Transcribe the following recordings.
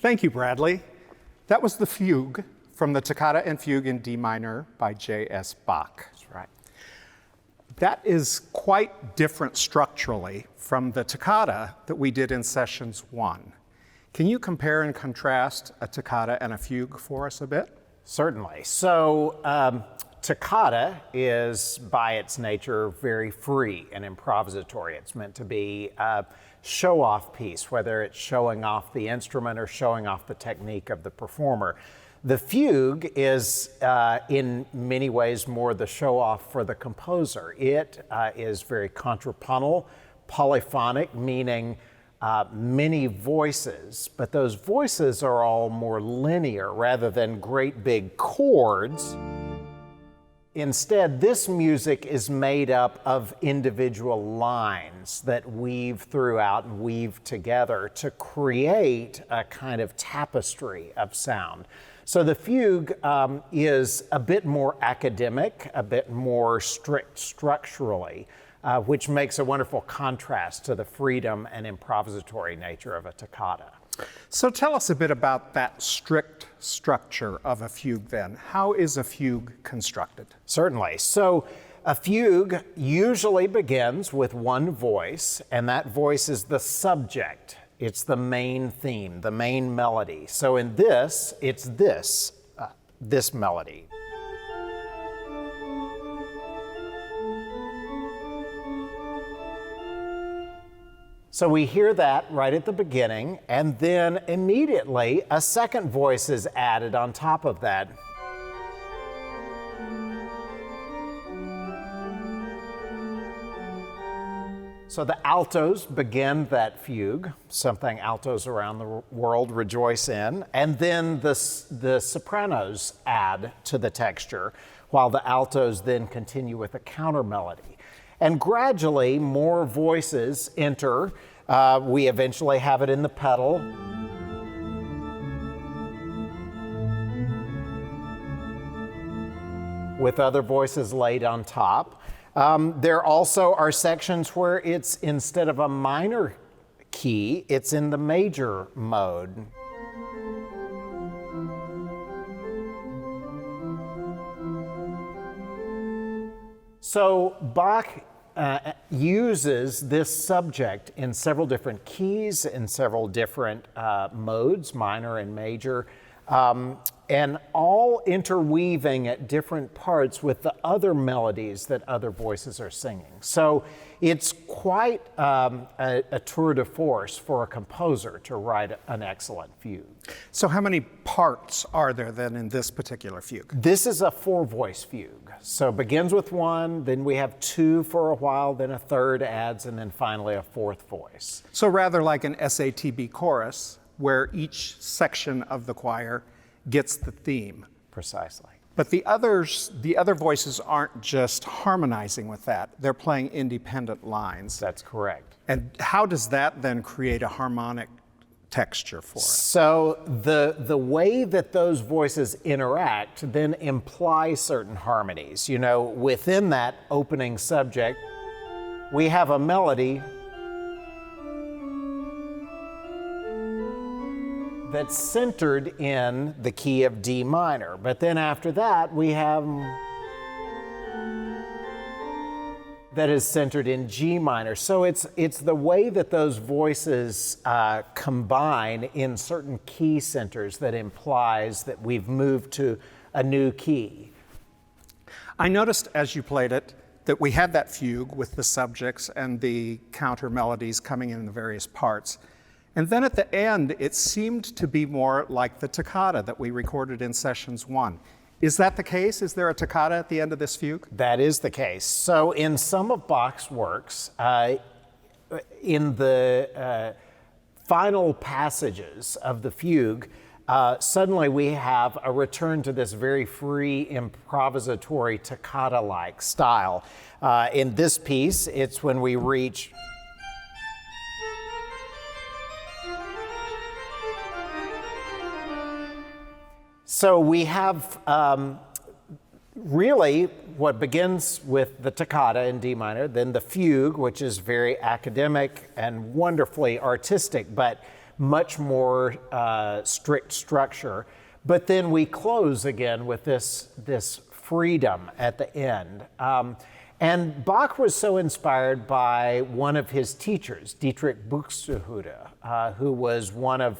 Thank you, Bradley. That was the Fugue from the Toccata and Fugue in D minor by J.S. Bach. That's right. That is quite different structurally from the Toccata that we did in sessions 1. Can you compare and contrast a Toccata and a Fugue for us a bit? Certainly. So, Toccata is, by its nature, very free and improvisatory. It's meant to be a show-off piece, whether it's showing off the instrument or showing off the technique of the performer. The Fugue is, in many ways, more the show-off for the composer. It is very contrapuntal, polyphonic, meaning many voices, but those voices are all more linear rather than great big chords. Instead, this music is made up of individual lines that weave throughout and weave together to create a kind of tapestry of sound. So the Fugue is a bit more academic, a bit more strict structurally, which makes a wonderful contrast to the freedom and improvisatory nature of a toccata. So tell us a bit about that strict structure of a fugue then. How is a fugue constructed? Certainly. So a fugue usually begins with one voice, and that voice is the subject. It's the main theme, the main melody. So in this, it's this melody. So we hear that right at the beginning, and then immediately a second voice is added on top of that. So the altos begin that fugue, something altos around the world rejoice in, and then the sopranos add to the texture, while the altos then continue with a counter melody. And gradually, more voices enter. We eventually have it in the pedal. With other voices laid on top. There also are sections where it's, instead of a minor key, it's in the major mode. So Bach uses this subject in several different keys, in several different modes, minor and major, and all interweaving at different parts with the other melodies that other voices are singing. So it's quite a tour de force for a composer to write an excellent fugue. So how many parts are there then in this particular fugue? This is a 4-voice fugue. So it begins with one, then we have 2 for a while, then a third adds, and then finally a 4th voice. So rather like an SATB chorus, where each section of the choir gets the theme. Precisely. But the other voices aren't just harmonizing with that, they're playing independent lines. That's correct. And how does that then create a harmonic texture for us? So the way that those voices interact then imply certain harmonies. You know, within that opening subject, we have a melody that's centered in the key of D minor. But then after that, we have that is centered in G minor. So it's the way that those voices combine in certain key centers that implies that we've moved to a new key. I noticed as you played it that we had that fugue with the subjects and the counter melodies coming in the various parts. And then at the end, it seemed to be more like the toccata that we recorded in sessions 1. Is that the case? Is there a toccata at the end of this fugue? That is the case. So in some of Bach's works, in the final passages of the fugue, suddenly we have a return to this very free, improvisatory, toccata-like style. In this piece, it's when we reach So we have really what begins with the toccata in D minor, then the fugue, which is very academic and wonderfully artistic, but much more strict structure. But then we close again with this freedom at the end. And Bach was so inspired by one of his teachers, Dietrich Buxtehude, who was one of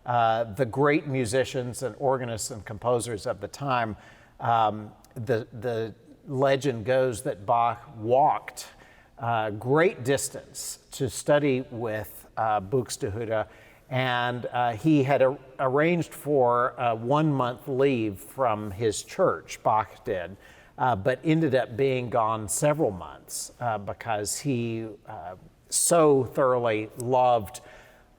the great musicians and organists and composers of the time. The legend goes that Bach walked great distance to study with Buxtehude, and he had arranged for a 1-month leave from his church, Bach did, but ended up being gone several months because he so thoroughly loved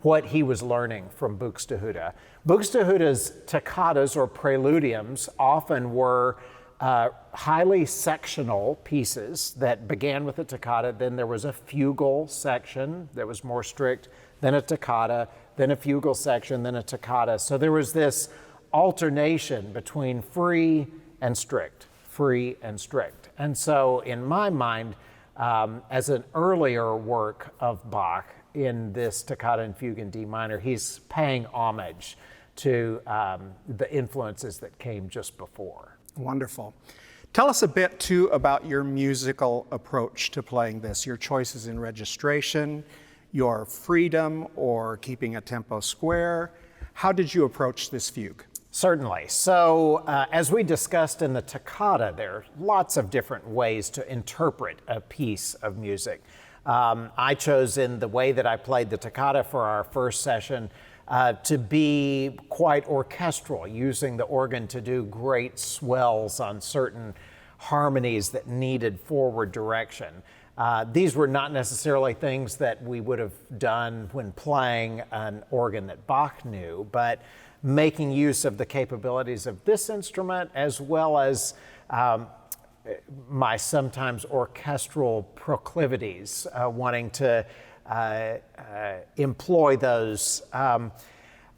what he was learning from Buxtehude. Buxtehude's toccatas or preludiums often were highly sectional pieces that began with a toccata, then there was a fugal section that was more strict, then a toccata, then a fugal section, then a toccata. So there was this alternation between free and strict, free and strict. And so in my mind, as an earlier work of Bach in this Toccata and Fugue in D minor, he's paying homage to the influences that came just before. Wonderful. Tell us a bit too about your musical approach to playing this, your choices in registration, your freedom or keeping a tempo square. How did you approach this fugue? Certainly. So as we discussed in the toccata, there are lots of different ways to interpret a piece of music. I chose in the way that I played the toccata for our first session to be quite orchestral, using the organ to do great swells on certain harmonies that needed forward direction. These were not necessarily things that we would have done when playing an organ that Bach knew, but making use of the capabilities of this instrument as well as my sometimes orchestral proclivities, wanting to employ those.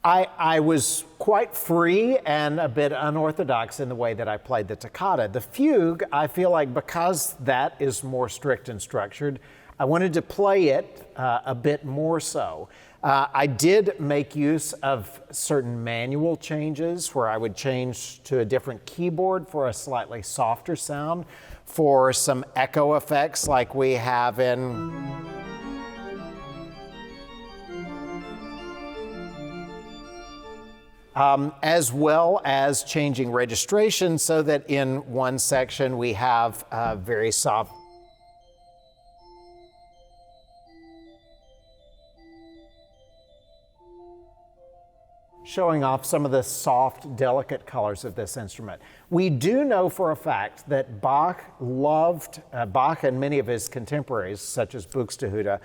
I was quite free and a bit unorthodox in the way that I played the toccata. The fugue, I feel like because that is more strict and structured, I wanted to play it a bit more so. I did make use of certain manual changes where I would change to a different keyboard for a slightly softer sound, for some echo effects like we have in as well as changing registration so that in one section we have very soft showing off some of the soft, delicate colors of this instrument. We do know for a fact that Bach and many of his contemporaries, such as Buxtehude,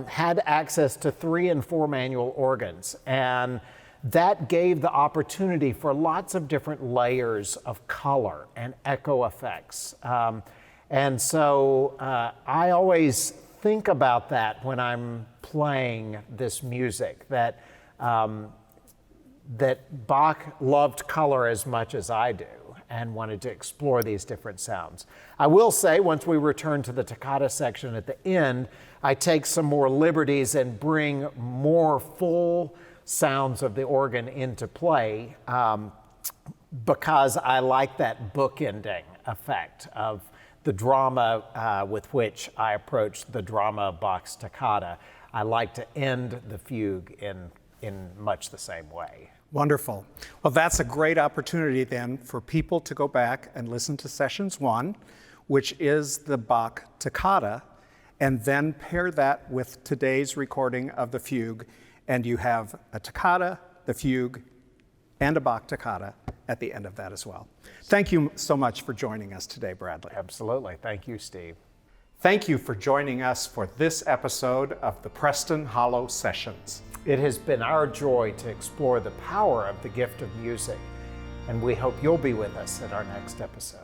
had access to 3 and 4 manual organs, and that gave the opportunity for lots of different layers of color and echo effects. And so I always think about that when I'm playing this music, that Bach loved color as much as I do and wanted to explore these different sounds. I will say, once we return to the toccata section at the end, I take some more liberties and bring more full sounds of the organ into play because I like that bookending effect of the drama with which I approach the drama of Bach's toccata. I like to end the fugue in much the same way. Wonderful. Well, that's a great opportunity then for people to go back and listen to Sessions 1, which is the Bach toccata, and then pair that with today's recording of the fugue, and you have a toccata, the fugue, and a Bach toccata at the end of that as well. Thank you so much for joining us today, Bradley. Absolutely. Thank you, Steve. Thank you for joining us for this episode of the Preston Hollow Sessions. It has been our joy to explore the power of the gift of music, and we hope you'll be with us at our next episode.